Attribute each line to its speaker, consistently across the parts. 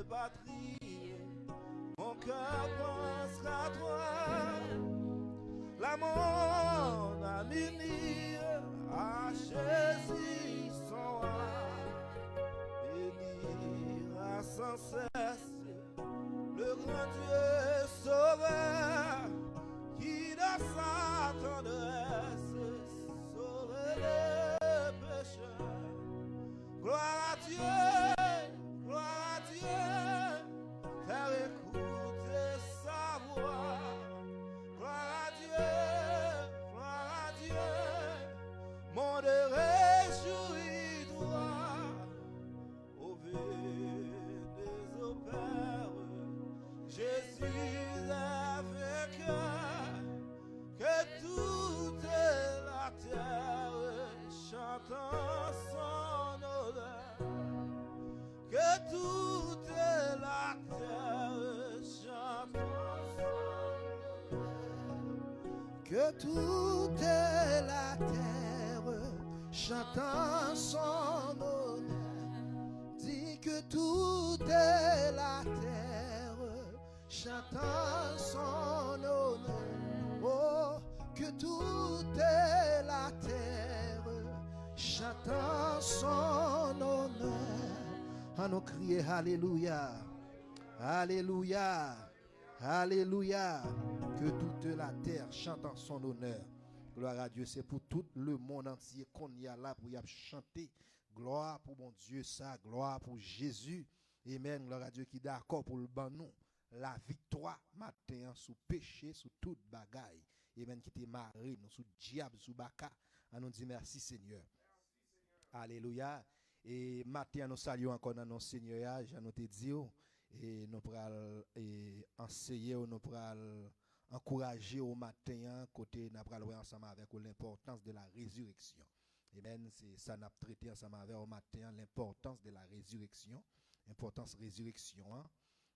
Speaker 1: patrie, mon cœur pense à toi. La monde a muni à Jésus son âme, bénira sans cesse le grand Dieu sauveur qui de sa tendresse sauve les pécheurs. Gloire à Dieu, faire écouter sa voix. Gloire à Dieu, monde réjouis-toi. Au vu des opères, Jésus est vainqueur, que toute la terre chante en son honneur, que toute la terre chante en son honneur, que toute la terre chante en son honneur, dis que toute la terre chante en son honneur, oh, que toute la terre chante en son honneur. À nous crier Alléluia, Alléluia, Alléluia, que toute la terre chante en son honneur. Gloire à Dieu, c'est pour tout le monde entier qu'on y a là pour y chanter. Gloire pour mon Dieu, ça, gloire pour Jésus. Amen, gloire à Dieu qui est d'accord pour le ban nous. La victoire matin sous péché, sous toute bagaille. Amen, qui était maré, nous sous diable, sous baka. On nous dit merci Seigneur. Alléluia. Et matin nous saluons encore dans nos Seigneur, je nous te dis, et nous pourrons enseigner, nous pourrons encourager au matin, côté nous pourrons ensemble avec l'importance de la résurrection. Amen, c'est ça nous avons traité ensemble avec au matin, l'importance de la résurrection, importance résurrection. Hein?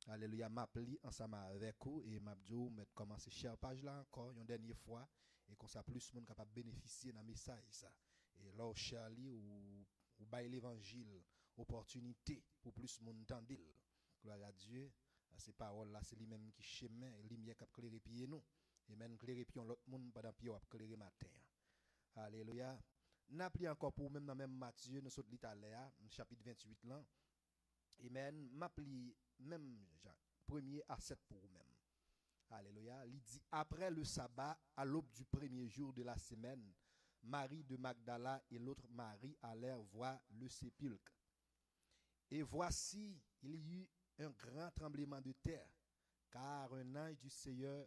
Speaker 1: Alléluia, m'appli ensemble avec vous et m'abdou mettre commencer cher page là encore une dernière fois et qu'on ça plus monde capable bénéficier dans message ça. Et là Charlie ou bail l'évangile opportunité pour plus monde entendre. Gloire à Dieu. Ces paroles là c'est lui-même qui chemin lumière qui éclairer pied nous et même éclairer pied l'autre monde pendant pied a éclairer matin. Alléluia. N'a pris encore pour même dans même Matthieu nous saute l'Italie chapitre 28 là. Amen. M'appli même Jean, 1er à 7 pour vous-même. Alléluia. Il dit, après le sabbat, à l'aube du premier jour de la semaine, Marie de Magdala et l'autre Marie allèrent voir le sépulcre. Et voici, il y eut un grand tremblement de terre, car un ange du Seigneur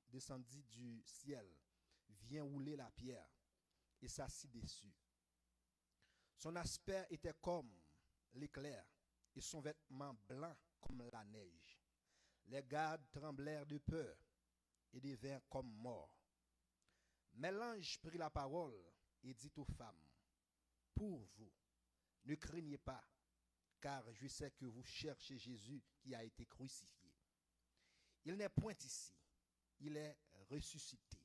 Speaker 1: descendit du ciel, vient rouler la pierre et s'assit dessus. Son aspect était comme l'éclair et son vêtement blanc comme la neige. Les gardes tremblèrent de peur et devinrent comme morts. Mais l'ange prit la parole et dit aux femmes, pour vous, ne craignez pas, car je sais que vous cherchez Jésus qui a été crucifié. Il n'est point ici, il est ressuscité.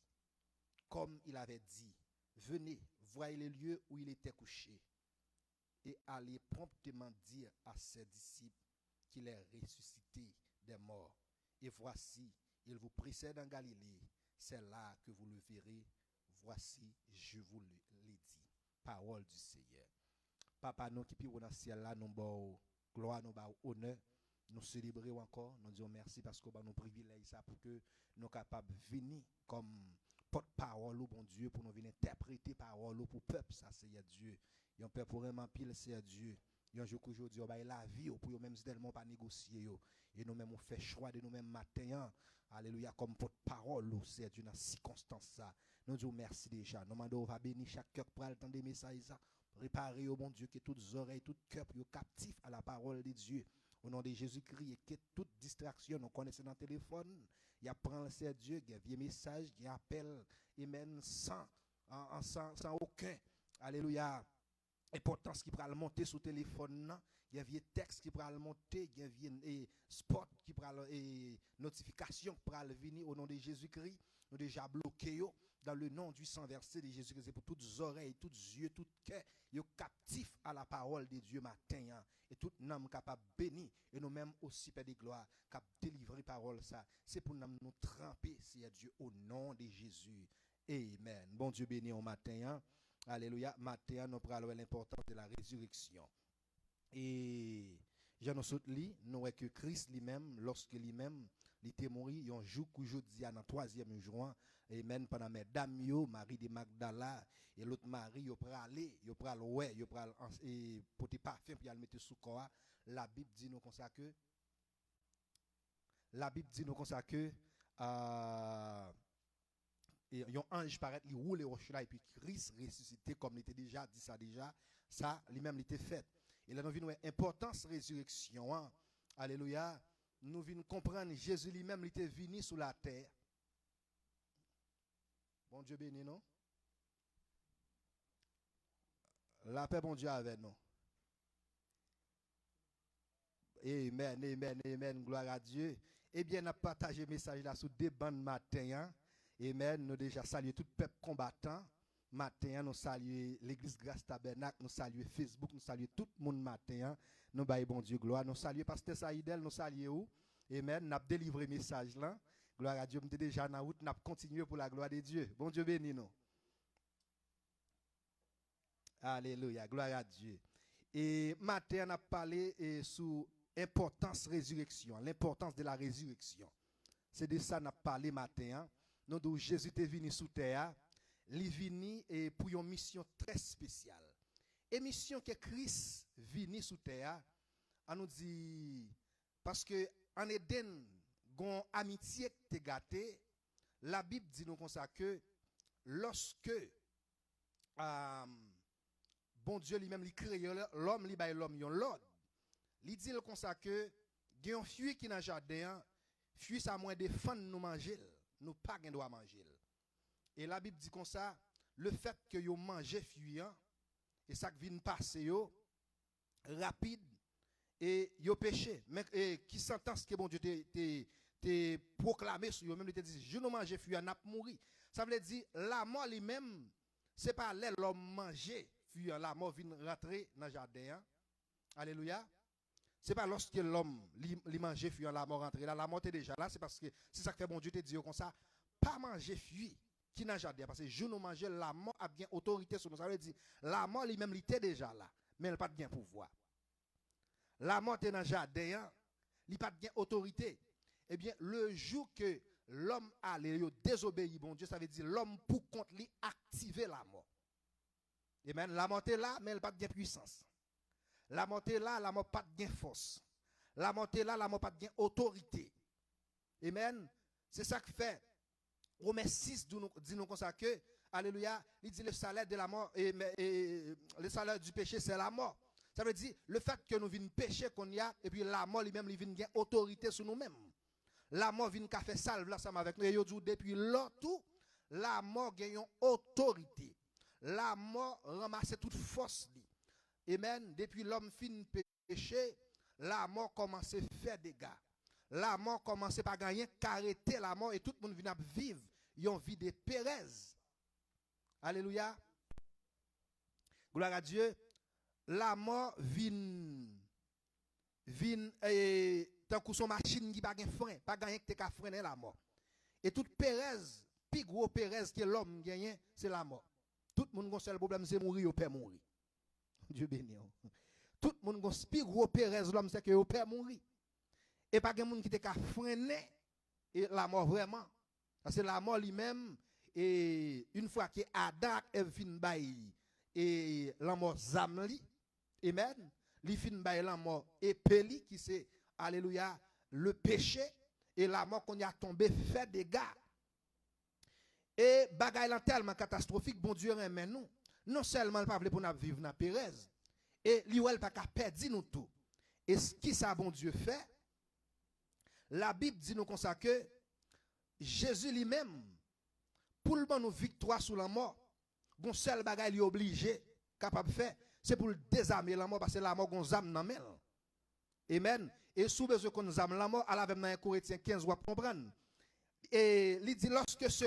Speaker 1: Comme il avait dit, venez, voyez les lieux où il était couché, et allez promptement dire à ses disciples qu'il est ressuscité des morts. Et voici, il vous précède en Galilée, c'est là que vous le verrez. Voici, je vous l'ai dit. Parole du Seigneur. Papa, nous qui sommes dans le ciel là, nous avons gloire, nous avons honneur. Nous célébrons encore, nous disons merci parce que nous privilège ça pour que nous soyons capables de venir comme porte-parole au bon Dieu pour nous venir interpréter parole pour le peuple, ça c'est Dieu. Et on peut pour vraiment pile c'est Dieu. Et un jour qu'aujourd'hui on va la vie pour eux même tellement pas négocier et nous même on fait choix de nous même matin. Alléluia comme porte-parole c'est Dieu dans circonstance ça. Nous disons merci déjà. Nous demandons va bénir chaque cœur pour entendre des messages ça. Préparer au bon Dieu que toutes oreilles, tout cœur captif à la parole de Dieu. Au nom de Jésus-Christ, et que toute distraction, nous connaissons dans le téléphone, il y a prendre c'est Dieu, il y a vieux message, il y a appel, amen, sans aucun, alléluia, importance qui pourra monter sur le téléphone, il y a vieux texte qui pourra monter, il y a vieux spot qui pourra notification qui pourra venir au nom de Jésus-Christ, nous déjà bloqué dans le nom du sang versé de Jésus-Christ pour toutes oreilles, tous yeux, tout cœur, yo captif à la parole de Dieu matin, et
Speaker 2: tout nom capable béni et nous mêmes aussi Père de gloire cap délivrer parole ça c'est pour nous tremper Seigneur Dieu au nom de Jésus. Amen. Bon Dieu béni au matin. Hein? Alléluia. Matin nous parlons de l'importance de la résurrection. Et Jean nous lit nous que Christ lui-même lorsque lui-même il était mort un jour qu'aujourd'hui dans 3e jour amen pendant mesdames yo Marie de Magdala et l'autre Marie yo aller yo pral ouais yo pral et porter parfum pour aller mettre sous corps la Bible dit nous comme ça que et un ange paraît il roule roche là et puis Christ ressuscité comme il était déjà dit ça lui-même il était fait et là nous venons importance résurrection hein? Alléluia. Nous venons comprendre Jésus lui-même il était venu sur la terre. Bon Dieu béni non? La paix bon Dieu avec nous. Amen, amen, amen, gloire à Dieu. Eh bien, nous avons partagé le message là sur des bandes matin. Hein? Amen, nous déjà salué tout peuple combattant. Matin, nous saluons l'église Grâce Tabernacle, nous saluons Facebook, nous saluons tout le monde matin. Nous baillons bon Dieu gloire. Nous saluons Pasteur Saïdel, nous saluons. Amen, nous avons délivré le message là. Gloire à Dieu, nous sommes déjà en route, nous avons continué pour la gloire de Dieu. Bon Dieu béni nous. Alléluia, gloire à Dieu. Et matin, on a parlé sur l'importance de la résurrection, l'importance de la résurrection. C'est de ça qu'on a parlé matin. Hein? Nous avons Jésus est venu sous terre. Il est venu pour une mission très spéciale. Et mission que Christ venu sous terre, on nous dit, parce que en Éden, gon amitié te gâté, la Bible dit nous comme ça que lorsque bon Dieu lui-même il crée l'homme, il bail l'homme yon l'ordre. Il dit comme ça que il y a un fruit qui dans jardin, fruit ça moins défendre nous manger, nous pas gain droit manger. Et la Bible dit comme ça, le fait que yo manger fruit et ça qui vient passer yo rapide et yo péché, mais qui sentence que bon Dieu te proclamé sur yo même il te dit je ne mange fruit n'a pas mourir. Ça veut dire la mort lui-même c'est pas l'homme manger fruit la mort vient rentrer dans jardin. Hein? Alléluia. C'est pas lorsque l'homme li mange fruit la mort rentrer là la mort est déjà là c'est parce que c'est ça que fait bon Dieu te dit comme ça pas manger fruit qui n'a jardin parce que je ne mange la mort a bien autorité sur nous ça veut dire la mort lui-même il était déjà là mais elle pas de bien pouvoir. La mort est dans jardin il pas de bien autorité. Eh bien le jour que l'homme a désobéi bon Dieu ça veut dire l'homme pour contre lui activer la mort. Amen. La mort est là mais elle pas de bien puissance. La mort est là, la mort pas de gain force. La mort est là, la mort pas de gain autorité. Amen. C'est ça que fait. Romains 6 dit nous comme ça que, alléluia, il dit le salaire de la mort et le salaire du péché c'est la mort. Ça veut dire le fait que nous venons pécher qu'on y a et puis la mort lui-même il vient gagner autorité sur nous-mêmes. La mort vient faire salve ensemble avec nous et depuis l'autre la mort gagne autorité. La mort ramasse toute force. Amen. Depuis l'homme fin péché, la mort commence à faire des dégâts. La mort commence par gagner, qu'arrêter la mort et tout le monde vient vivre une vie de Pérez. Alléluia. Gloire à Dieu. La mort vient tant que son machine qui pas gagne frein, pas gagner que tu freiner la mort. Et toute Pérez, plus gros Pérez que l'homme gagne, c'est la mort. Tout le monde a un seul problème, c'est mourir ou pas mourir. Dieu béni. Tout le monde a un plus gros Pérez, l'homme, c'est que au père mourir. Et pas de monde qui te freiner et la mort vraiment. Parce que la mort lui-même, et une fois que Adam est fin bail et la mort zamli, amen, li fin bail la mort épeli qui c'est, alléluia, le péché et la mort qu'on y a tombé fait des dégâts. Et bagay lan tellement catastrophique, bon Dieu remet nous. Non seulement il pas pour nous vivre dans Pérez, et li ou elle pas perdre nous tout. Et ce qui ça bon Dieu fait, la Bible dit nous comme ça que Jésus lui-même, pour le bon nous victoire sur la mort, bon seul bagay li obligé, capable de faire, c'est pour le désarmer la mort, parce que la mort gon zam nan men. Amen. Et sous besoin qu'on zam la mort, à la même dans 1 Corinthiens 15, on va comprendre. Et il dit lorsque ce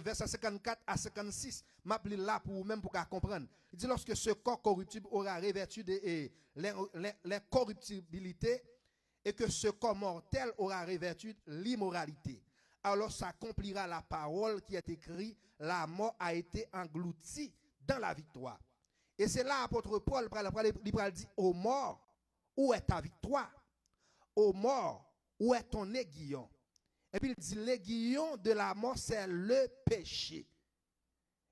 Speaker 2: verset 54 à 56, m'appelle là pour même pour comprendre. Il dit lorsque ce corps corruptible aura revêtu de l'incorruptibilité et que ce corps mortel aura revêtu l'immoralité. Alors s'accomplira la parole qui est écrite, la mort a été engloutie dans la victoire. Et c'est là l'apôtre Paul il dit ô mort, où est ta victoire? Ô mort, où est ton aiguillon? Et puis il dit l'aiguillon de la mort c'est le péché.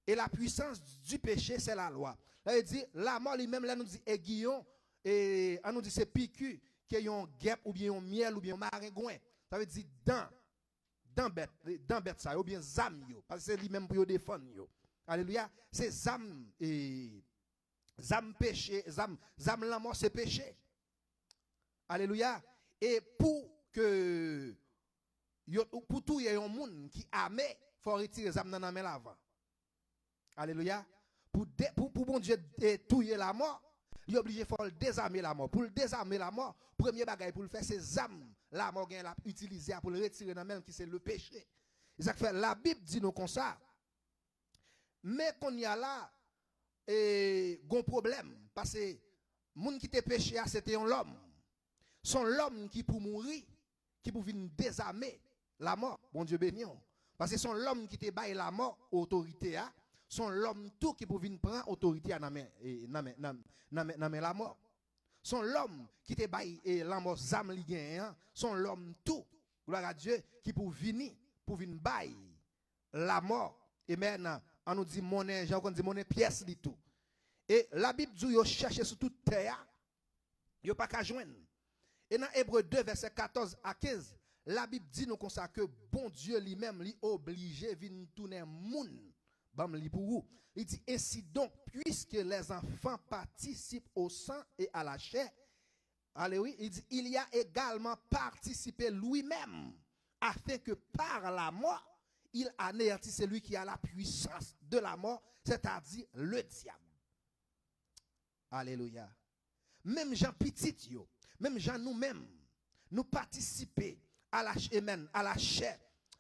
Speaker 2: Et la puissance du péché c'est la loi. Là il dit la mort lui-même là nous dit aiguillon et on nous dit c'est piqûre qui est un guêpe ou bien un miel ou bien un maringouin. Ça veut dire dans bête ça ou bien zam yo parce que c'est lui-même pour défendre yo. Alléluia, c'est zam et zam péché, zam la mort c'est péché. Alléluia. Et pour tout y a un monde qui aime, il faut retirer les âmes dans la main avant. Alléluia. Pour bon Dieu touiller la mort, il est obligé de désarmer la mort. Pour le désarmer la mort, premier bagage pour le faire, c'est âmes. La mort l'a utilisé pour le retirer dans la main qui c'est le péché. C'est ça que fait la Bible dit nous comme ça. Mais qu'on y a là, un problème. Parce que le monde qui était péché, c'était l'homme. Son l'homme qui pour mourir, qui pour venir désarmer la mort. Bon Dieu béni. Parce que son l'homme qui te baille la mort, autorité, son l'homme tout qui pour venir prendre autorité à la mort. Son l'homme qui te baille la mort zam li gen, son l'homme tout, gloire à Dieu, qui pour venir baille la mort. Et maintenant, on nous dit monnaie, j'en dit monnaie pièce li tout. Et la Bible dit yo cherche sur toute terre, yo pas qu'à joindre. Et dans Hébreux 2, verset 14 à 15, la Bible dit nous comme ça que bon Dieu lui-même lui obligé de tourner moun. Il dit ainsi donc, puisque les enfants participent au sang et à la chair, alléluia, il dit il y a également participé lui-même, afin que par la mort, il anéantisse celui qui a la puissance de la mort, c'est-à-dire le diable. Alléluia. Même Jean Petit, même Jean nous-mêmes, nous participer à la chair,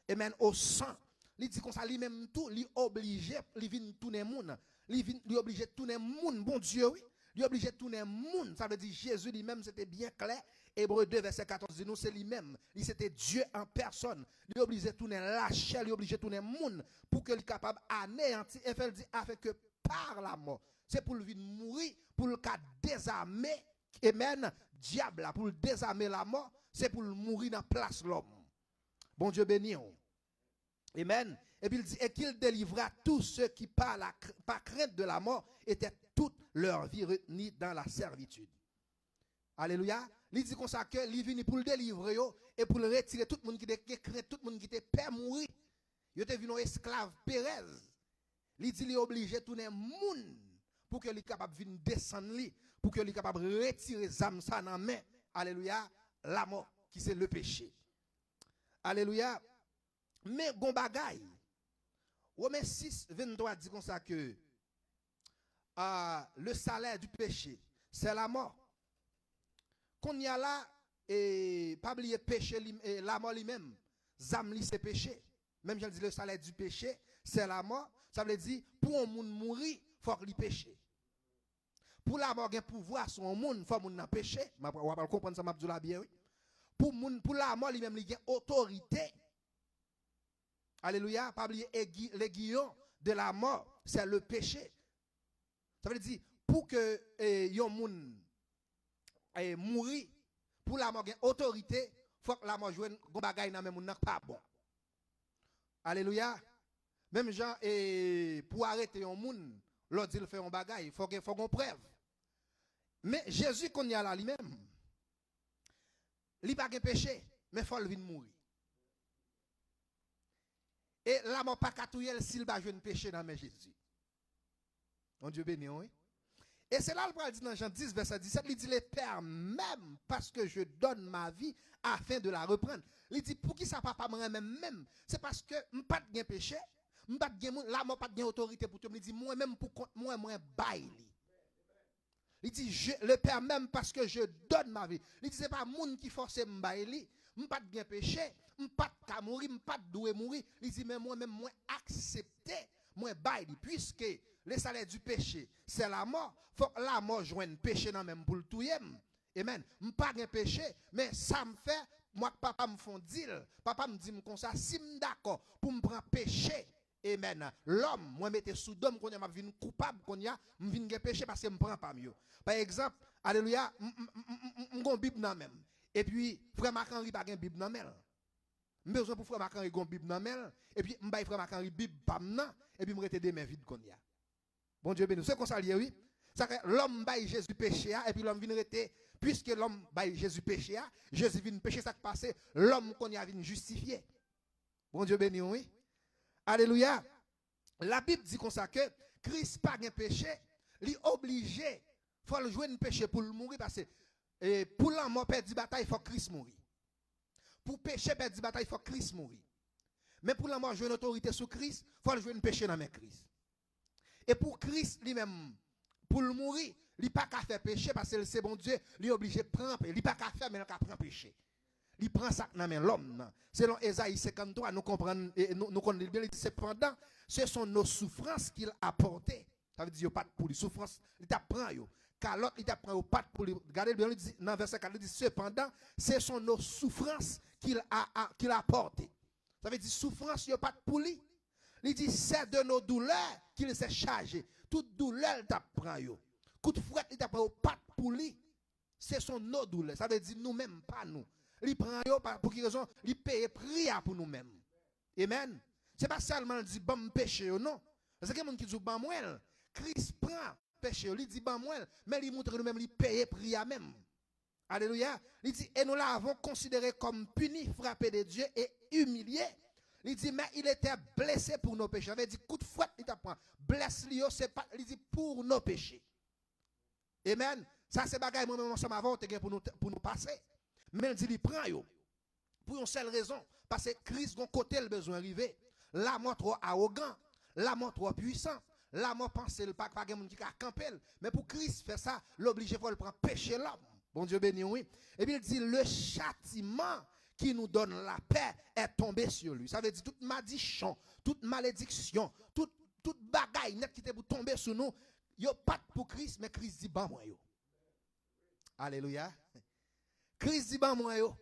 Speaker 2: amen, au sang. Il dit comme ça, lui-même tout, lui obligé, lui vient tourner moun, lui obligé de tourner moun, bon Dieu, oui. Lui obligé de tourner moun, ça veut dire Jésus lui-même, c'était bien clair. Hébreux 2, verset 14, dit nous, c'est lui-même, il c'était Dieu en personne. Lui obligé de tourner la chair, lui obligé de tourner moun, pour qu'il soit capable d'anéantir, et fait dit, afin que par la mort, c'est pour lui mourir, pour le cas désarmer, amen, diable, pour le désarmer la mort, c'est pour le mourir dans la place de l'homme. Bon Dieu béni. Amen. Et puis il dit, et qu'il délivra tous ceux qui par crainte de la mort étaient toute leur vie retenus dans la servitude. Alléluia. Il dit comme ça que il vient pour le délivrer et pour le retirer tout le monde qui était craint, tout le monde qui était père mourir. Il était venu esclave Pérez. Il dit il est obligé de tourner le monde pour qu'il soit capable de venir descendre, pour qu'il soit capable de retirer les âmes dans la main. Alléluia. La mort qui c'est le péché. Alléluia. Mais bon bagay. Romains 6, 23 dit comme ça que le salaire du péché, c'est la mort. Qu'on y a là, et pas oublier péché, la mort lui-même, zam li c'est péché. Même je dis le salaire du péché, c'est la mort. Ça veut dire, pour un monde mourir, il faut qu'il péché. Pour la mort, il y a pouvoir sur un monde, il faut qu'il péché. On va comprendre ça, Mabdoula bien, oui. Pour la mort, lui-même, il y a autorité. Alléluia, pas oublier l'aiguillon de la mort, c'est le péché. Ça veut dire, pour que yon moun mourir, pour la mort gagne autorité, faut que la mort joue gon bagay nan men moun nan pas bon. Alléluia. Même gens pour arrêter yon moun, l'autre dit fait un bagay, faut gon preuve. Mais Jésus qu'on y a là lui-même, li pas gen péché, mais faut le vinn mourir. Et la mort pas katouyer s'il va jouer un péché dans mes Jésus. Mon Dieu béni, oui. Et c'est là le Père dit dans Jean 10, verset 17, il dit, les pères, même parce que je donne ma vie afin de la reprendre. Il dit, pour qui ça papa même, c'est parce que je n'ai pas de péché, la mort pas de autorité pour toi. Il dit, moi-même pour moi bail. Il dit, le Père même parce que je donne ma vie. Il dit, ce n'est pas monde qui force m'baili. m'pas de péché, m'pas de mourir, m'pas de doué mourir. Il dit mais moi-même moi accepter, moi bail puisque le salaire du péché, c'est la mort. Faut que la mort joigne péché dans même pour le touyer. Amen. M'pas de péché, mais ça me fait moi papa me font deal. Papa me dit comme ça si me d'accord pour me prendre péché. Amen. L'homme, moi mettez sous d'homme qu'on m'a vinn coupable qu'on y a, me vinn péché parce que me prend pas mieux. Par exemple, alléluia, m'gon Bible nan même. Et puis frère Marc-Henri pas gen Bible nan même. Besoin pour frère Marc-Henri gon Bible nan même et puis m'bay frère Marc-Henri Bible pam nan et puis me rete des mains vides qu'on y a. Bon Dieu béni. C'est comme ça lié oui. Ça que l'homme bail Jésus péché et puis l'homme vinn rete puisque l'homme bail Jésus péché, Jésus vinn péché ça qui passé, l'homme qu'on y a vinn justifié. Bon Dieu béni oui. Alléluia. La Bible dit comme ça que Christ pas de péché, il est obligé, il faut le jouer un péché pour le mourir parce que pour la mort perdre bataille, il faut Christ mourir. Pour péché perdre bataille, il faut Christ mourir. Mais pour la mort jouer une autorité sur Christ, il faut le jouer un péché dans Christ. Et pour Christ lui-même, pour le mourir, il n'est pas qu'à faire péché parce que c'est bon Dieu, il est obligé de prendre, il n'est pas qu'à faire mais il qu'à prendre péché. Il prend ça dans l'homme. Selon Ésaïe 53, nous comprenons, nous connaissons bien, il dit cependant, ce sont nos souffrances qu'il a portées. Ça veut dire qu'il n'y a pas de pour les souffrances, il t'apprend. Car l'autre, il t'apprend pas de pour les. Regardez bien, il dit, dans verset 4, il dit cependant, ce sont nos souffrances qu'il a portées. Ça veut dire souffrance, il n'y a pas de pour lui. Il dit c'est de nos douleurs qu'il s'est chargé. Toute douleur, il t'apprend. Coup de fouette, il t'apprend pas de pour lui. Ce sont nos douleurs. Ça veut dire nous-mêmes, pas nous. Il prend pour quelle raison? Il paye prix pour nous-mêmes. Amen. C'est pas seulement dit bon péché non. Parce que quelqu'un qui dit bon moi, Christ prend péché, il dit bon moi, mais il montre nous-mêmes il paye prix à même. Alléluia. Il dit et nous l'avons considéré comme puni, frappé de Dieu et humilié. Il dit mais il était blessé pour nos péchés. Ça veut dire coup de fouette il t'apprend. Blesse lui c'est pas il dit pour nos péchés. Amen. Ça c'est bagaille moi-même ensemble avant pour nous passer. Mais il dit, il prend pour une seule raison. Parce que Christ, a côté le besoin arrivé. La mort trop arrogant, la mort trop puissant, la mort pense le pas de monde qui a campé. Mais pour Christ faire ça, l'obligé pour le prendre péché l'homme. Bon Dieu béni, oui. Et puis il dit, le châtiment qui nous donne la paix est tombé sur lui. Ça veut dire toute malédiction, toute malédiction, toute bagaille net qui était pour tomber sur nous. Il n'y a pas pour Christ, mais Christ dit, bon moi yo. Alléluia. Christ dit, bon, moi, yo.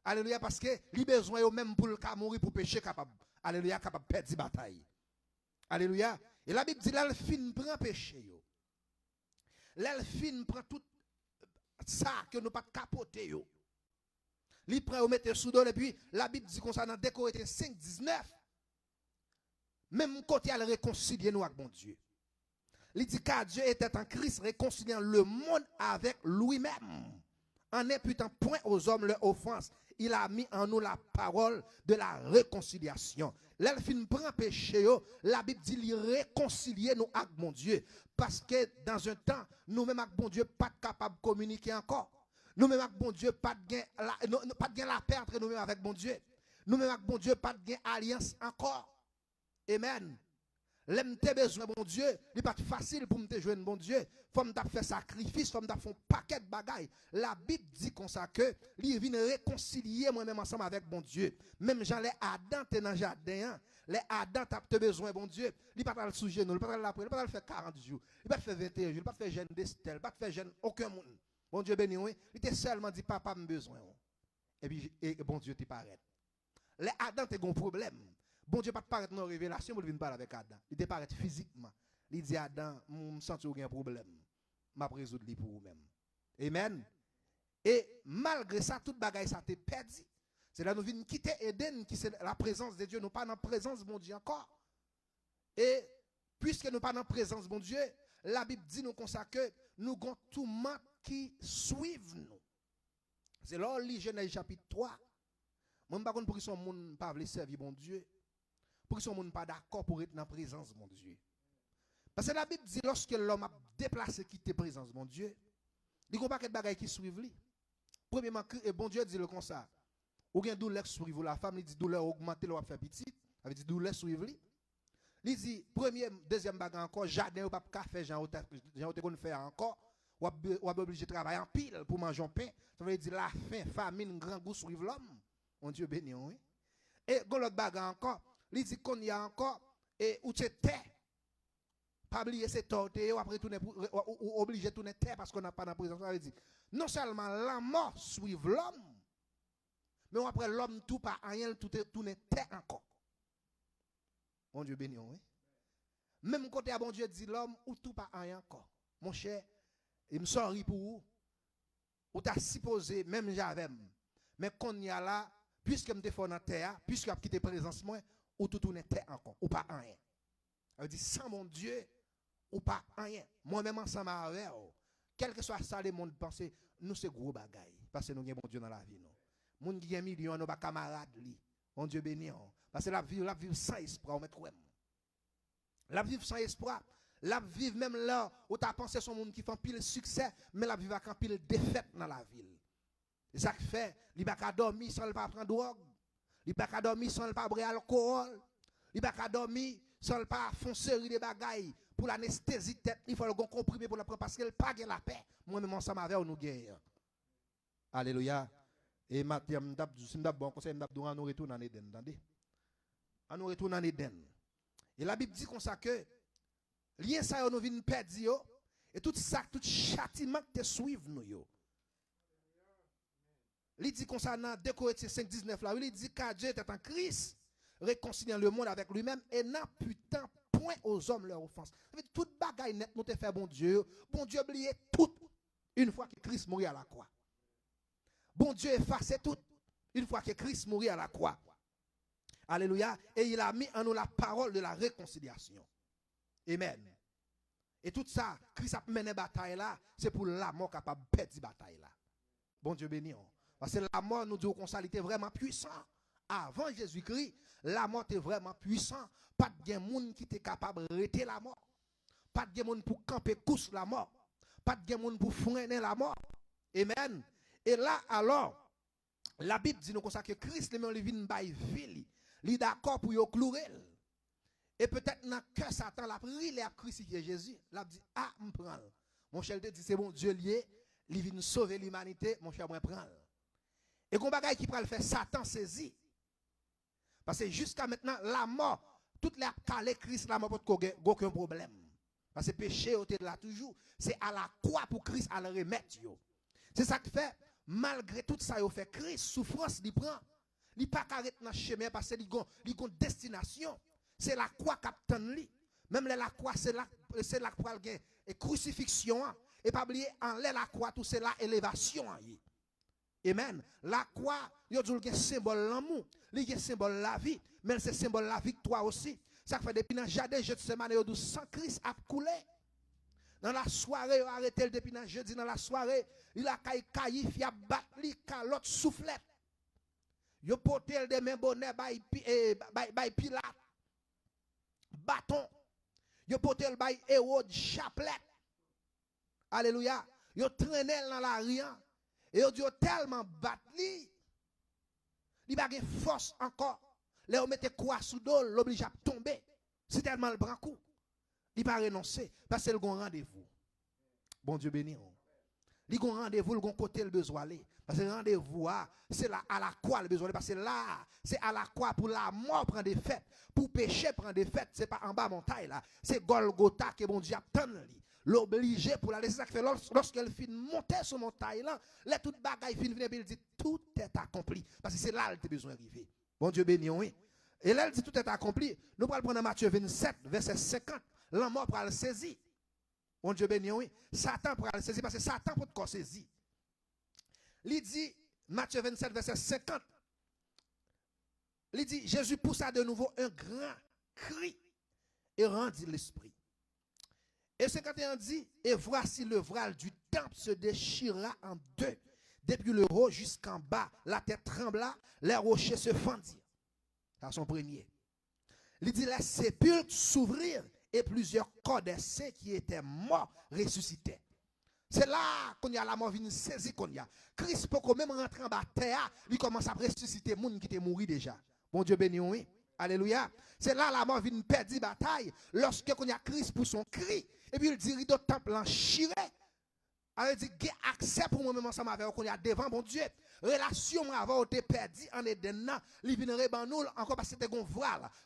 Speaker 2: Alléluia, parce que les besoins, yo, même pour le cas mourir, pour pécher, capable. Alléluia, capable de perdre la bataille. Alléluia. Et la Bible dit, l'elfine prend péché, yo. L'elfine prend tout ça que nous pas capoter, yo. Il prend, mettre sous dos, et puis la Bible dit qu'on ça dans Décorinthiens 5, 19. Même côté, elle réconcilie nous avec bon Dieu. Il dit, car Dieu était en Christ, réconciliant le monde avec lui-même. En n'imputant point aux hommes leur offense, il a mis en nous la parole de la réconciliation. L'elfine prend péché, la Bible dit il réconcilier nous avec mon Dieu. Parce que dans un temps, nous-mêmes avec mon Dieu, pas capable de communiquer encore. Nous-mêmes avec mon Dieu, pas de la paix entre nous-mêmes avec mon Dieu. Nous-mêmes avec mon Dieu, pas de alliance encore. Amen. L'aime tes besoins, bon Dieu, il n'est pas facile pour me te joindre, bon Dieu. Faut me faire sacrifice, faut me faire un paquet de bagailles. La Bible dit comme ça que il vient réconcilier moi-même ensemble avec bon Dieu. Même Jean les Adam t'es dans le jardin, les Adam t'as besoin, bon Dieu. Il pas le sous genou, il pas la prière, il pas faire 40 jours, il pas faire 21 jours, il pas faire jeûne d'Estelle, il pas faire jeûne aucun monde. Bon Dieu béni oui, il t'a seulement dit papa me besoin. Et puis bon Dieu t'y paraît. Les Adam t'es un problème. Bon Dieu pas te paraître dans la révélation pour venir parler avec Adam. Il te paraît physiquement. Il dit Adam, je me sens qu'il y a un problème. Je vais résoudre pour vous-même. Amen. Et malgré ça, toute bagaille ça t'est perdu. C'est là nous venons quitter Éden, qui c'est la présence de Dieu. Nous pas dans la présence de mon Dieu encore. Et puisque nous pas dans la présence de mon Dieu, la Bible dit nous comme ça que nous avons tout le monde qui suivent nous. C'est là où Genèse chapitre 3. Moi, je ne sais pas pour qui son monde pas veut servir mon Dieu. Pour qu'ils ne sont pas d'accord pour être dans la présence de mon Dieu. Parce que la Bible dit, lorsque l'homme a déplacé, quitté la présence de mon Dieu, il n'y a pas de bagaille qui suivent lui. Premièrement, et bon Dieu dit le comme ça. Ou bien douleur suivre la femme, il dit douleur augmenter, il va faire petit. Il dit douleur suivre lui. Il dit, deuxième bagaille encore, jardin ou pas faire, Jean, te faire encore. ou obligé de travailler en pile pour manger un pain. Ça veut dire la faim, famine, grand goût sur l'homme. Mon Dieu béni, oui. Et l'autre bagarre encore, il dit qu'on y a encore, et où tu es terre. Pas oublier ces tortés, ou après tourner, ou obligé de tourner terre parce qu'on n'a pas dans la présence. Ça veut dire, non seulement la mort suit l'homme, mais après l'homme tout pas rien, tout est tourné terre encore. Mon Dieu béni, oui. Même côté à bon Dieu dit l'homme ou tout pas rien encore. Mon cher, il me sorry pour vous. Ou t'as supposé, même j'avais, mais qu'on y a là, puisque me défend dans terre, puisque a quitté présence moi, ou tout tourne terre encore, ou pas rien. Elle dit sans mon Dieu, ou pas rien. Moi-même ensemble avec vous, quel que soit ça, les monde pense, nous c'est gros bagaille, parce que nous avons bon Dieu dans la vie. Moun qui a million, nous pas camarades li. Mon Dieu béni. Parce que la vie sans espoir, on met quoi. La vie sans espoir. La vie même là où tu as pensé son monde qui fait pile succès, mais la vie va quand pile défaite dans la ville. Et ça qui fait, il va pas dormir sans pas prendre drogue, il va pas dormir sans pas boire alcool, il va pas dormir sans pas faire série de bagailles pour l'anesthésie tête, il faut le comprimer pour la prendre parce qu'elle pas la paix. Moi même ensemble avec nous guerre. Alléluia. Et maintenant, bon conseil, nous retournons en Éden, entendez? Nous retournons en Éden. Et la Bible dit comme ça que lien ça nous vient perdre et tout ça, tout châtiment que te suivent nous yo. Il dit comme ça dans 2 Corinthiens 5:19 là, il dit car Dieu était en Christ, réconciliant le monde avec lui-même et n'imputant point aux hommes leur offense. Toute bagaille net nous te fait bon Dieu oublié tout une fois que Christ mourit à la croix. Bon Dieu effacé tout une fois que Christ mourit à la croix. Alléluia. Et il a mis en nous la parole de la réconciliation. Amen. Et tout ça, Christ a mené bataille là, c'est pour la mort capable de perdre cette bataille là. Bon Dieu béni. Parce que la mort nous dit qu'on était vraiment puissant. Avant Jésus-Christ, la mort était vraiment puissant. Pas de monde qui était capable d'arrêter la mort. Pas de monde pour camper couche la mort. Pas de monde pour freiner la mort. Amen. Et là alors, la Bible dit nous comme ça que Christ lui-même vient by vie. Il est d'accord pour y clouer. Et peut-être dans le cœur Satan, la prière, il a crucifié Jésus. Il a dit, ah, je prends. Mon cher dit, c'est bon, Dieu lié, il vient sauver l'humanité, mon cher, je prends. Et qu'on bagaille qui prend le faire, Satan saisit. Parce que jusqu'à maintenant, la mort, toute la calée Christ, la mort, pas aucun problème. Parce que le péché, est là toujours. C'est à la croix pour Christ à le remettre. C'est ça qui fait, malgré tout ça, il fait Christ, souffrance, il prend. Il pas carré dans le chemin parce qu'il a une destination. C'est la croix qui attend lui. Même la croix, c'est là pour le et crucifixion. Et pas oublier, en la croix, tout c'est la élévation. Amen. La croix, il y a un symbole de l'amour, il y a un symbole de la vie, mais c'est symbole de la victoire aussi. Ça fait depuis dans le jardin de Gethsemane, il y a sans Christ a coulé. Dans la soirée, il a arrêté depuis dans jeudi, dans la soirée, il a caillé, il a battu, l'autre soufflette. Il a porté des mains bonnet, by Pilate. Bâton. Il a porté le by Hérode, chapelet. Alléluia. Il a traîné dans la rien. Et il a tellement battu. Il n'a pas de force encore. Là, on mettait quoi sous dos, l'oblige à tomber. C'est tellement le bras coup. Il n'a pas renoncé. Parce que c'est le bon rendez-vous. Bon Dieu béni. Il y a un rendez-vous, il y a un côté le besoin aller. Parce que le rendez-vous, c'est là à la croix le besoin aller. Parce que là, c'est à la croix pour la mort prendre des fêtes. Pour pécher prendre des fêtes. Ce n'est pas en bas montagne là. C'est Golgotha que bon Dieu attend. L'obligé pour la laisser. Ça fait lorsqu'elle finit monter sur montagne là, là toute bagaille finit venir il dit tout est accompli. Parce que c'est là qu'elle a besoin d'arriver. Bon Dieu béni, oui. Et là, elle dit tout est accompli. Nous allons prendre Matthieu 27, verset 50. La mort pour le saisir. Bon Dieu béni, oui. Satan pour le saisir parce que Satan pour te saisir. Il dit, Matthieu 27, verset 50. Il dit, Jésus poussa de nouveau un grand cri et rendit l'esprit. Et 51 dit, et voici le voile du temple se déchira en deux, depuis le haut jusqu'en bas. La terre trembla, les rochers se fendirent. C'est son premier. Il dit, les sépulcres s'ouvrirent et plusieurs corps des saints qui étaient morts ressuscitaient. C'est là qu'on y a la mort vient saisir qu'on y a. Christ peut même rentrer en bas terre, il commence à ressusciter les gens qui étaient morts déjà. Bon Dieu béni, oui. Alléluia. C'est là la mort vient perdre la bataille lorsque qu'on y a Christ pour son cri. Et puis il dit, rideau temple en chiré. Alors, il dit, qu'il y a accès pour moi-même ensemble avec qu'on y a devant, bon Dieu. Relation avant, te perdu en Eden, li vient rebannou encore parce que c'était gon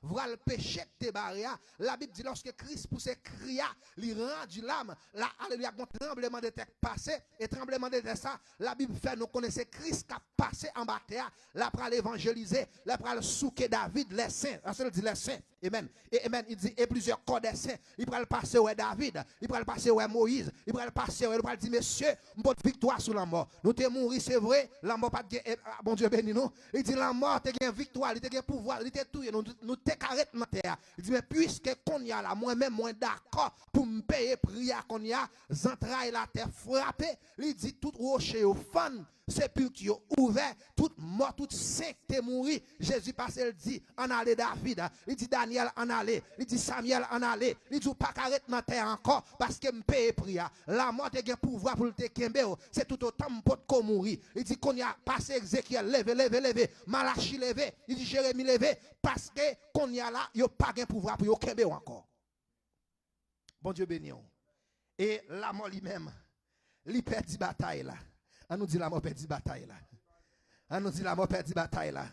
Speaker 2: voile péché te barria. La Bible dit lorsque Christ poussait cria, li rendu l'âme, là alléluia, un tremblement de terre passé et tremblement de terre ça, la Bible fait nous connaissons Christ qui a passé en bas terre, là pour l'évangéliser, là pour le souquer David les saints, ça dit les saints. Amen. Et amen, il dit et plusieurs corps des saints, il va le passer où David, il va le passer où Moïse, il va le passer où il va dire monsieur, mon victoire sur la mort. Nous te mourir c'est vrai, la mort pas de bon Dieu béni nous. Il dit la mort te gain victoire, il te gain pouvoir, il te tout nous te carré dans terre. Il dit mais puisque qu'on y a là moi-même moi d'accord pour me payer prière qu'on y a, entrailles la terre frappée, il dit tout rocher au fan sépulture ouvert, toute mort, toute secte mourir. Jésus passe, il dit, en allez David, il dit Daniel en allez, il dit Samuel en allez, il dit pas qu'arrête dans terre encore, parce que me paye prière. La mort a un pouvoir pour le tekembe, c'est tout autant pour mourir. Il dit qu'on y a passé Ézéchiel, levé, Malachie levé, il dit Jérémie levé, parce que qu'on y a là, il n'y a pas de pouvoir pour le kembe encore. Bon Dieu béni. Et la mort lui-même, il perd la bataille là. On nous dit la mort perdit bataille là. On nous dit la mort perdit bataille là.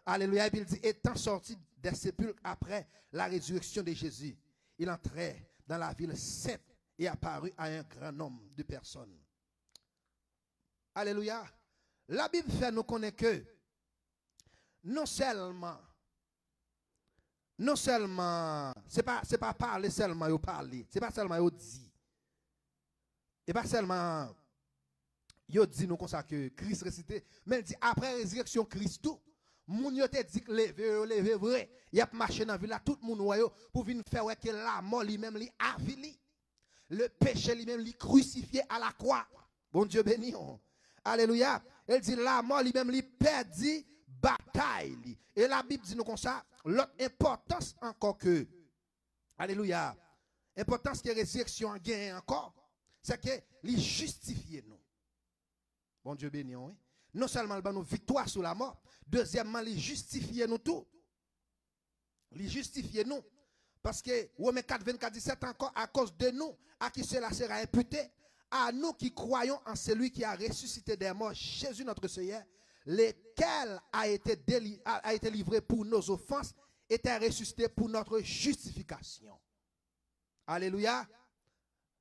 Speaker 2: Alléluia. Il dit, étant sorti des sépulcres après la résurrection de Jésus, il entrait dans la ville sainte et apparut à un grand nombre de personnes. Alléluia. La Bible fait nous connaître que non seulement, c'est pas parler seulement, il parler, c'est pas seulement il dit. Et pas seulement yo dit nous comme ça que Christ ressuscité, mais il dit après résurrection Christ tout, moun yo te dit lever vrai, y a marché dans ville là tout moun yo pour venir faire que la mort lui-même li avili. Le péché lui-même li crucifié à la croix. Bon Dieu béni. Alléluia. Il dit la mort lui-même li perdu bataille. Et la Bible dit nous comme ça, l'autre importance encore que alléluia. Importance que résurrection a gagné encore, c'est que li justifier nous. Bon Dieu béni, oui. Non seulement il nous victoire sur la mort, deuxièmement, il justifie nous tout. Il justifie nous. Parce que Romains 4, 24, 17 encore, à cause de nous, à qui cela sera imputé, à nous qui croyons en celui qui a ressuscité des morts, Jésus notre Seigneur, lequel a été livré pour nos offenses, était ressuscité pour notre justification. Alléluia.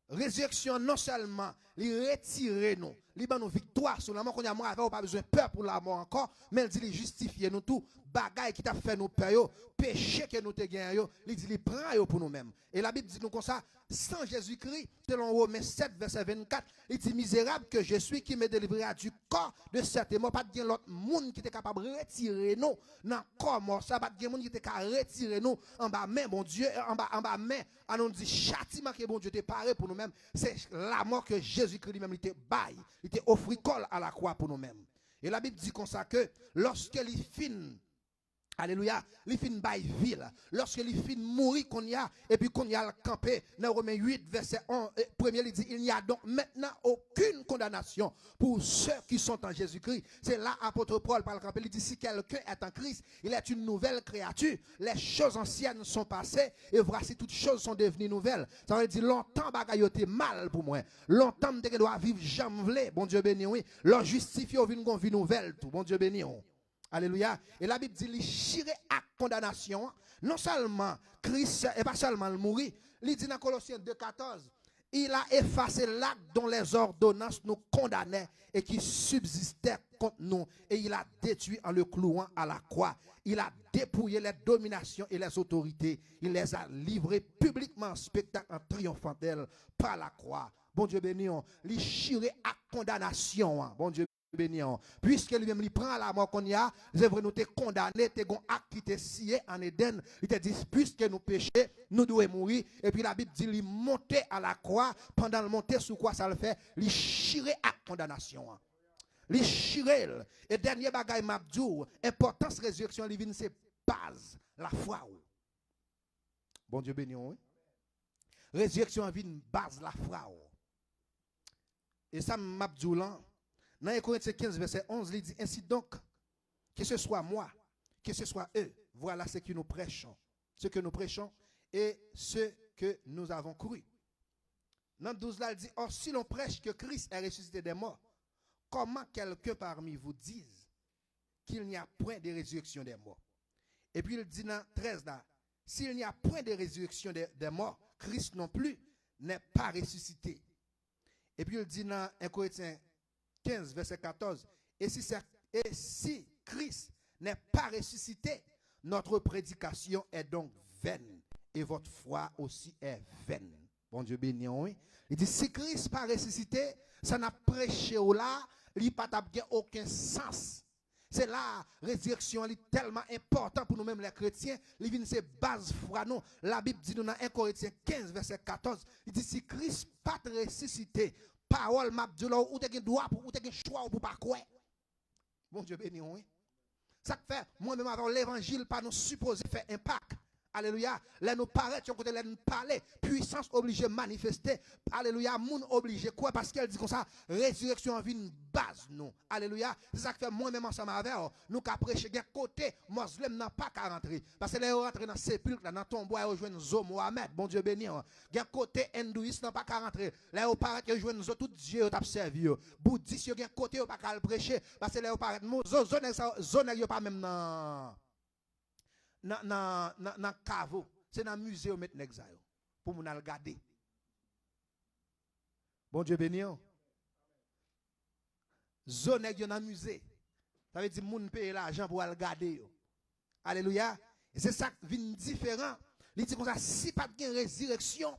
Speaker 2: Résurrection non seulement il retire nous, il nous victoire sur la mort qu'on a mort avec pas besoin de peur pour la mort encore, mais il dit il justifie nous tout, bagaille qui t'a fait nous peur, péché que nous te gagné, il dit il prend pour nous-mêmes. Et la Bible dit nous comme ça, sans Jésus-Christ, selon Romains 7 verset 24, il dit misérable que je suis qui me délivrera du corps de cette mort, pas de l'autre monde qui était capable de retirer nous dans corps mort, ça pas de monde qui était capable de retirer nous en bas main bon Dieu, en bas main, on nous dit châtiment que bon Dieu t'a paré pour nous-mêmes, c'est la mort que Jésus-Christ lui-même il était bail, il était offert col à la croix pour nous-mêmes. Et la Bible dit comme ça que lorsque il finit alléluia, il fin by ville. Lorsque il fin mourir qu'on y a et puis qu'on y a campé dans Romains 8 verset 1 premier il dit il n'y a donc maintenant aucune condamnation pour ceux qui sont en Jésus-Christ. C'est là apôtre Paul parle campé, il dit si quelqu'un est en Christ, il est une nouvelle créature. Les choses anciennes sont passées et voici toutes choses sont devenues nouvelles. Ça veut dire longtemps bagaille était mal pour moi. Longtemps me doit vivre jamais. Bon Dieu béni oui. Leur justifier au vie nouvelle tout. Bon Dieu béni. Alléluia. Et la Bible dit, il chire à condamnation. Non seulement Christ, et pas seulement le mourir. Il dit dans Colossiens 2,14, il a effacé l'acte dont les ordonnances nous condamnaient et qui subsistait contre nous. Et il a détruit en le clouant à la croix. Il a dépouillé les dominations et les autorités. Il les a livrées publiquement en spectacle en triomphant d'elles par la croix. Bon Dieu béni, il chire à condamnation. Bon Dieu béni, puisque lui-même il prend la mort qu'on y a, c'est vrai nous t'es condamné, t'es gon acte qui t'est scié en Éden, il te dit puisque nous péchons, nous devons mourir, et puis la Bible dit il monter à la croix, pendant le monter sous quoi ça le fait, il chire à condamnation. Il chire, et dernier bagaille m'abdou, importance résurrection divine c'est base, la foi. Bon Dieu béni, oui. Résurrection divine base la foi. Et ça m'abdou là. Dans 1 Corinthiens 15, verset 11, il dit ainsi donc, que ce soit moi, que ce soit eux, voilà ce que nous prêchons et ce que nous avons cru. Dans 12 là, il dit, or si l'on prêche que Christ est ressuscité des morts, comment quelqu'un parmi vous dise qu'il n'y a point de résurrection des morts? Et puis il dit dans 13 là, s'il n'y a point de résurrection des morts, Christ non plus n'est pas ressuscité. Et puis il dit dans 1 Corinthiens 15, verset 14, et si Christ n'est pas ressuscité, notre prédication est donc vaine, et votre foi aussi est vaine. Bon Dieu béni, oui. Il dit, si Christ n'est pas ressuscité, ça n'a prêché ou là, il n'a pas aucun sens. C'est là, la résurrection est tellement importante pour nous-mêmes les chrétiens. Il vient c'est base foi nous. La Bible dit nous dans 1 Corinthiens 15, verset 14, il dit, si Christ n'est pas ressuscité, parole m'a dit là, ou tu as droit ou tu as choix pour pas quoi. Bon Dieu béni, oui. Ça fait, moi-même avant l'évangile, pas nous supposer faire impact. Alléluia. Là nous paraît, côté là nous parler, puissance obligée manifester. Alléluia. Moun obligé quoi parce qu'elle dit comme ça, résurrection en vie une base nous. Alléluia. C'est ça que fait moi-même ensemble avec nous qu'a prêcher d'un côté musulman n'a pas qu'à rentrer parce que là rentrer dans sépulcre dans tombeau et rejoindre Zo Mohamed. Bon Dieu béni. D'un côté hindouiste n'a pas qu'à rentrer. Là au paraît que rejoindre Zo tout Dieu t'a servi. Bouddhiste d'un côté pas qu'à prêcher parce que là au paraît zone yo pas même dans cave, c'est dans le musée où mettre nèg pour nous regarder. Bon Dieu béni. Zone nèg dans le musée. Ça veut dire moun paye l'argent pour regarder. Alléluia. Et c'est ça qui vient différent. Il dit comme ça, si pas de résurrection,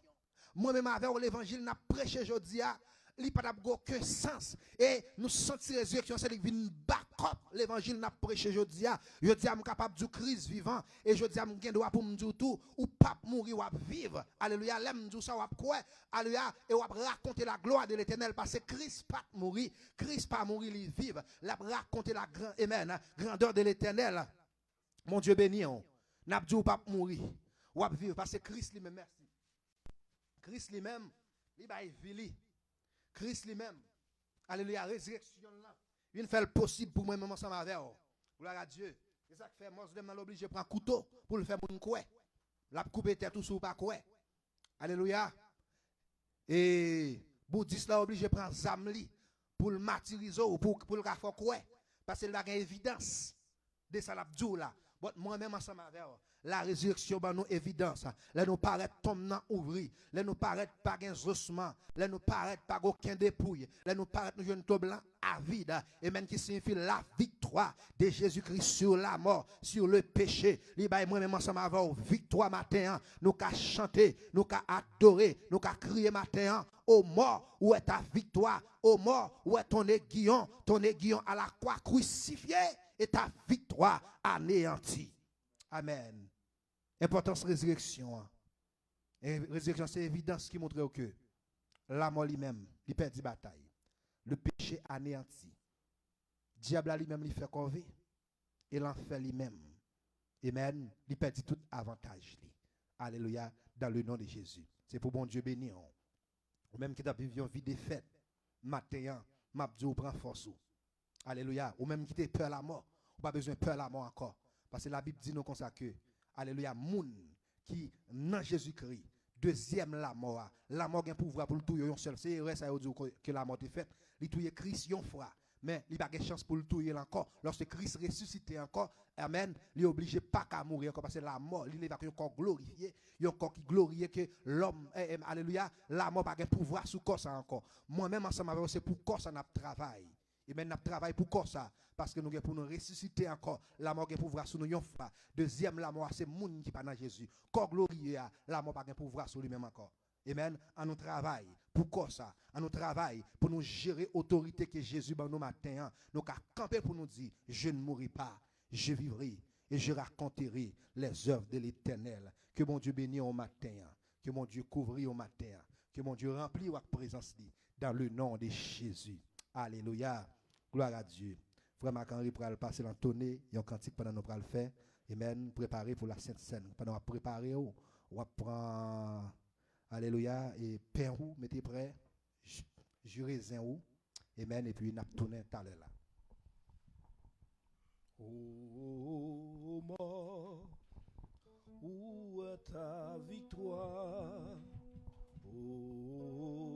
Speaker 2: moi-même avec l'évangile n'a prêché aujourd'hui, il n'y a pas aucun sens. Et nous sentons la résurrection, c'est qui vient back-up l'évangile n'a prêché aujourd'hui. Je dis, je suis capable de Christ vivant. Et je dis, je suis droit pour me dire tout, ou pas mourir, ou vivre. Alléluia. L'aime dit ça, ou quoi. Alléluia. Et ou raconter la gloire de l'éternel. Parce que Christ pas mourir. Christ pas mourir, il vivre. La raconter la grandeur de l'éternel. Mon Dieu béni. N'a dit ou pas mourir. Ou vivre. Parce que Christ lui-même, merci. Christ lui-même, il va vivre. Christ lui-même, alléluia, résurrection là, il fait le possible pour moi-même ensemble avec vous. Gloire à Dieu. C'est ça qui fait, moi, je suis obligé de prendre un couteau pour le faire mon coué. La couper tête tout sous pas coué. Alléluia. Et bouddhiste là obligé de prendre zamli pour le martyriser ou pour le faire coué. Parce qu'il a une évidence de ça l'abdou là. Moi-même ensemble avec vous. La résurrection ba nous évidence. Là nous paraît tombe dans ouvri. Là nous paraît pas gain ossement. Là nous paraît pas aucun dépouille. Là nous paraît nous jeune to blanc avide et même qui signifie la victoire de Jésus-Christ sur la mort, sur le péché. Li bay moi même ensemble avant victoire matin. Nous ca chanter, nous ca adorer, nous ca crier matin. Ô mort, où est ta victoire? Ô mort, où est ton aiguillon à la croix crucifié et ta victoire anéantie. Amen. Importance résurrection. Et résurrection, c'est évidence qui montre que la mort lui-même, il perd la bataille. Le péché anéanti. Diable lui-même, il fait corvée. Et l'enfer lui-même. Amen. Il perd tout avantage. Alléluia. Dans le nom de Jésus. C'est pour bon Dieu béni. Ou même qui t'a vécu une vie de fête. Matin, m'a prend force. Alléluia. Ou même qui t'a peur à la mort. Ou pas besoin de peur à la mort encore. Parce que la Bible dit nous comme ça que, alléluia, moun qui, dans Jésus-Christ, deuxième la mort a un pouvoir pour le touyer un seul. C'est vrai, ça veut dire que la mort est faite. Il touye Christ yon fois. Mais il n'a pas de chance pour le touyer encore. Lorsque Christ ressuscité encore, amen, il est obligé pas qu'à mourir encore parce que la mort, il est un corps glorifié, il corps qui glorifié que l'homme, alléluia, la mort n'a pas de pouvoir sur corps ça encore. Moi-même ensemble avec c'est pour corps ça n'a travail. Et maintenant, nous travaillons pour quoi ça? Parce que nous avons pour nous ressusciter encore. La mort a pouvoir sur nous. Deuxième, la mort, c'est le monde qui n'est pas dans Jésus. Corps glorieux, la mort n'a pas pouvoir sur lui-même encore. Amen. À nous travail pour quoi ça? À nous travail pour nous gérer l'autorité que Jésus dans nos matins. Nous avons campé pour nous dire, je ne mourrai pas, je vivrai et je raconterai les œuvres de l'Éternel. Que mon Dieu bénisse au matin. Que mon Dieu couvre au matin. Que mon Dieu remplit votre présence dans le nom de Jésus. Alléluia. Gloire à Dieu. Frère Marc-Henri pour le passer l'entonner, il y a un cantique pendant nous pour le faire. Amen. Préparer pour la Sainte Seine. Pendant nous préparer, on va prendre, alléluia, et pain ou, mettez prêt, jurez-en ou, amen, et puis nous tourner tout à l'heure là.
Speaker 1: Oh mort, où est ta victoire? Oh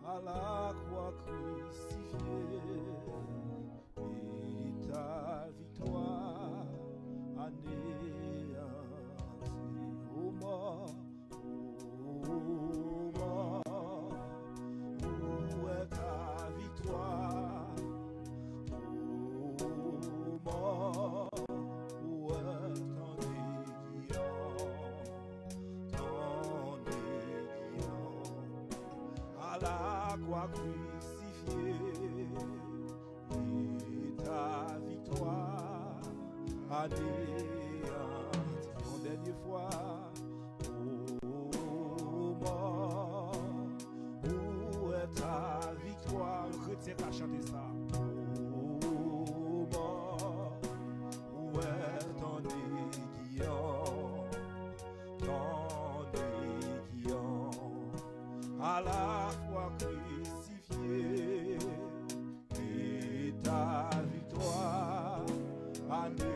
Speaker 1: à la croix crucifiée, et ta victoire anéantie. Ô mort, où est ta victoire? Ô mort, où est ton aiguillon, à la croix crucifiée, et ta victoire anéantie. Une dernière fois, ô mort, où est ta victoire? Le chrétien qui a chanté ça. Ô mort, où est ton aiguillon, à la croix crucifiée, et ta victoire anéantie.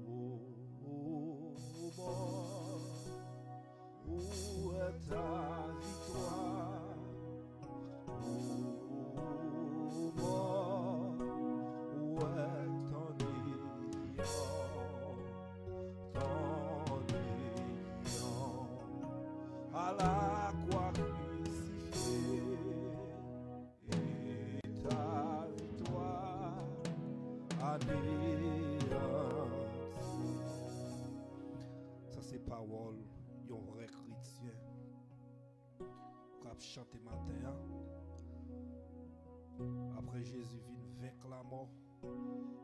Speaker 1: Ô mort, où est ta victoire? Ô mort, où est ton aiguillon, à la croix crucifiée, et ta victoire anéantie. Ça c'est parole d'un vrai chrétien qui a chanté matin. Hein? Après Jésus vient vaincre la mort,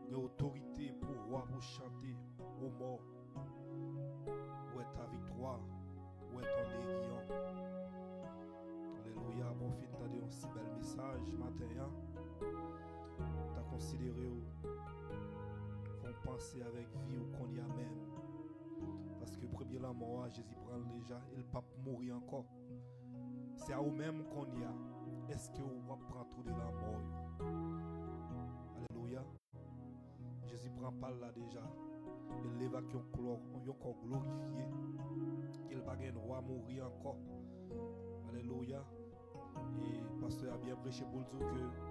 Speaker 1: il y a autorité pour pouvoir pour chanter aux morts. Où est ta victoire? Où est ton aiguillon? Alléluia. Bon, fin t'as un si bel message matin. Hein? T'as considéré qu'on penser avec vie ou qu'on y a même. Parce que premier la mort, Jésus prend déjà et le pape mourir encore. C'est à vous-même qu'on y a. Est-ce que vous prend tout de la mort? Alléluia. Jésus prend pas là déjà. Il l'évacue encore glorifié. Il va gagner droit mourir encore. Alléluia. Et pasteur a bien prêché pour dire que